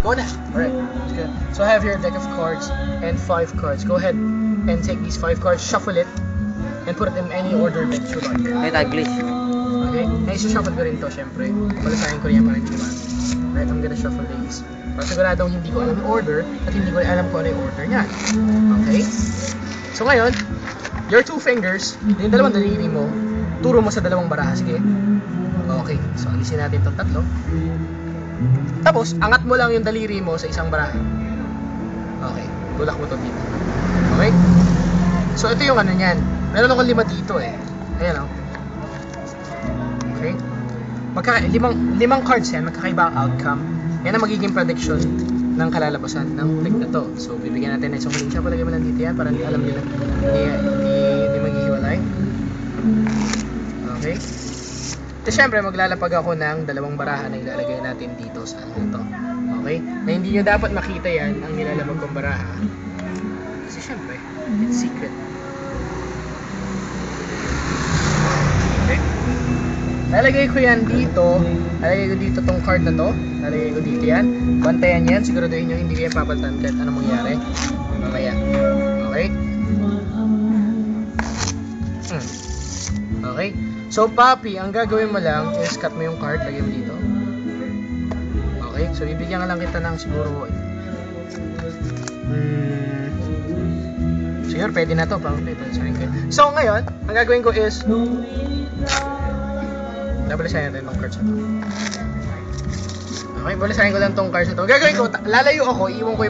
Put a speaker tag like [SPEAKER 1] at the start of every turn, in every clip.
[SPEAKER 1] Go na. Alright. So I have here a deck of cards and 5 cards. Go ahead and take these 5 cards, shuffle it, and put it in any order that you like.
[SPEAKER 2] May tag please.
[SPEAKER 1] Okay? Ay, shuffle ko rin to, syempre. Palasahin ko rin yan para hindi naman. Alright, I'm gonna shuffle these. Para siguradong hindi ko alam yung order at hindi ko alam kung ano yung order niya. Okay? So ngayon, your 2 fingers, yung dalawang daliri mo, turo mo sa dalawang baraha. Sige. Okay. So, alisin natin itong tatlo. Tapos, angat mo lang yung daliri mo sa isang baraha. Okay. Tulak mo to dito. Okay? So, ito yung ano niyan. Meron akong 5 dito eh. Ayan o. Okay? Limang cards yan. Magkakaiba ang outcome. Yan ang magiging prediction ng kalalabasan ng trick na to. So, bibigyan natin na isang huling siya. Palagay mo lang dito yan para alam nila hindi maghihiwalay. Okay? So, syempre, maglalapag ako ng dalawang baraha na ilalagay natin dito sa ano ito. Okay? Na hindi nyo dapat makita yan, ang nilalabag kong baraha. Kasi syempre, it's secret. Okay? Lalagay ko yan dito. Lalagay ko dito tong card na to. Lalagay ko dito yan. Bantayan yan. Siguraduhin nyo hindi kayo papalitan kahit anong mangyari. Mamaya. Okay? Okay? So, Papi, ang gagawin mo lang is cut mo yung card, lagay mo dito. Okay? So, bibigyan ka lang kita ng siguro siguro pwede na to. So, ngayon, ang gagawin ko is nabalisayan natin itong cards na to. Okay? Balisayan ko lang itong cards na to. Ang gagawin ko, lalayo ako, iwan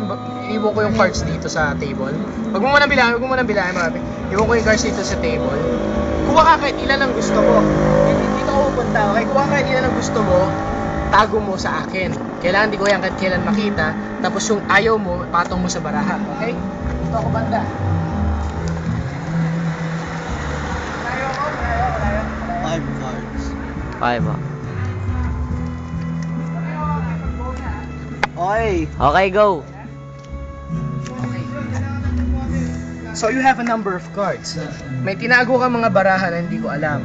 [SPEAKER 1] ko yung cards dito sa table. Huwag mo munang bilangin, Papi. Iwan ko yung cards dito sa table. Kuha ka kahit ilan ang gusto mo. Dito ako pupunta, okay? Kuha ka kahit ilan ang gusto mo, tago mo sa akin. Kailangan di ko yan kahit kailan makita. Tapos yung ayaw mo, patong mo sa baraha. Okay? Dito ako banda. Layo ako.
[SPEAKER 2] 5 cards. 5 ah.
[SPEAKER 1] Okay.
[SPEAKER 2] Okay, go.
[SPEAKER 1] So you have a number of cards. May tinago ka mga baraha na hindi ko alam.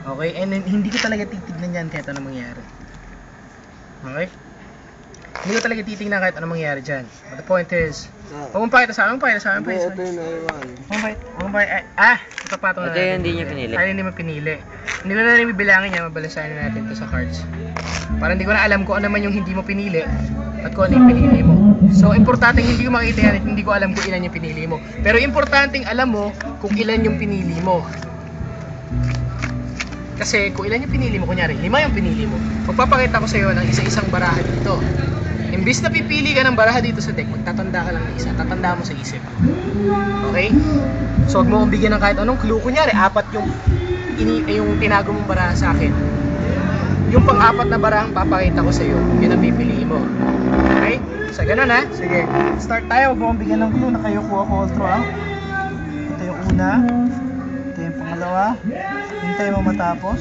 [SPEAKER 1] Okay? And hindi ko talaga titignan yan kahit anong mangyari. Okay? Hindi ko talaga titignan kahit anong mangyari dyan. But the point is, huwag mong pakita sa akin.
[SPEAKER 2] Ito yung naiwan.
[SPEAKER 1] Ipapatong na
[SPEAKER 2] Ito yung hindi niya pinili.
[SPEAKER 1] Ay, hindi mo pinili. Hindi ko na rin bibilangin niya, mabalasahin na natin ito sa cards. Para hindi ko na alam kung ano man yung hindi mo pinili at kung ano yung pinili mo. So, importante hindi ko makita yan at hindi ko alam kung ilan yung pinili mo. Pero importanteng alam mo kung ilan yung pinili mo. Kasi kung ilan yung pinili mo, kunyari, 5 yung pinili mo, magpapakita ko sa iyo ng isa-isang baraha dito. Imbis na pipili ka ng baraha dito sa deck, magtatanda ka lang ng isa. Tatanda mo sa isip. Okay? So, huwag mo kong bigyan ng kahit anong clue. Kunyari, 4 yung tinago mong baraha sa akin. Yung pang-4 na barahang papakita ko sa iyo, yun ang pipiliin mo. Okay? So, ganun ha. Sige. Start tayo. Huwag mo kong bigyan ng clue na kayo kuha ko all through ha. Ito yung una. Ito yung pangalawa. Hintay mo matapos.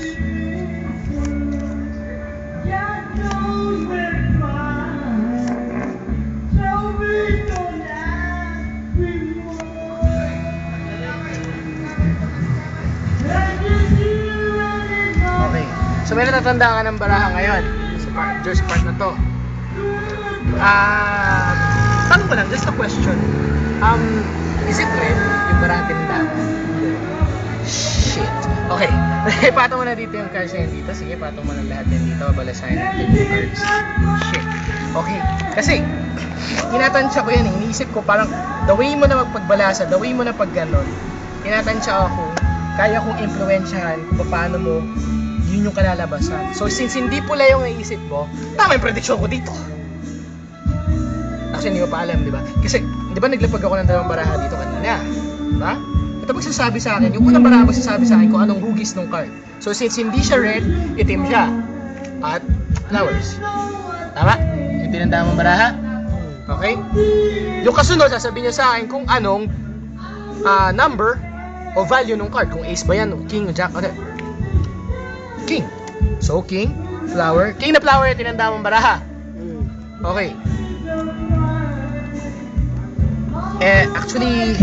[SPEAKER 1] Okay. So, may natatanda ka ng baraha ngayon. Sa part na to. Tanong ko lang, just a question. Is it red? Yung baraha tindahan? Shit. Okay. Patong mo na dito yung cards na yan dito. Sige, patong mo na lahat yan dito. Balasahin natin yung cards. Shit. Okay. Kasi, tinatansya ko yan eh. Iniisip ko parang, the way mo na magpagbalasa, the way mo na pagganon, tinatansya ako, kaya kong influensyahan kung paano mo yun yung kalalabasan. So, since hindi pula yung naisip mo, tama yung prediction ko dito. Actually, hindi mo pa alam, di ba? Kasi, di ba naglapag ako ng dalawang baraha dito kanina? Diba? Ito magsasabi sa akin, yung unang baraha magsasabi sa akin kung anong hugis ng card. So, since hindi siya red, itim siya. At flowers. Tama? Yung tinandaan mong baraha? Okay? Yung kasunod, sasabihin niya sa akin kung anong number o value ng card. Kung ace ba yan, o king, o jack, o king. So, king, flower. King na flower yung tinandaan mong baraha. Okay. Actually,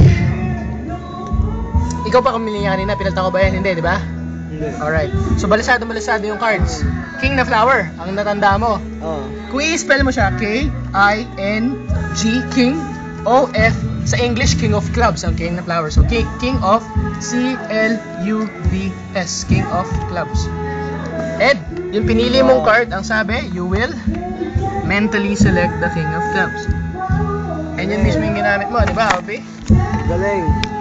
[SPEAKER 1] ikaw pa kumili niya kanina, pinalta ko ba yan? Hindi, di ba?
[SPEAKER 2] Hindi.
[SPEAKER 1] Alright. So, balasado yung cards. King na flower, ang natanda mo.
[SPEAKER 2] Oh.
[SPEAKER 1] Kung i-spell mo siya, K-I-N-G, King, O-F, sa English, King of Clubs, ang King na flower. So, King of, C-L-U-B-S, King of Clubs. Ed, yung pinili mong card, ang sabi, you will mentally select the King of Clubs. And yun mismo yung ginamit mo, di ba, Alpi?
[SPEAKER 2] Galing.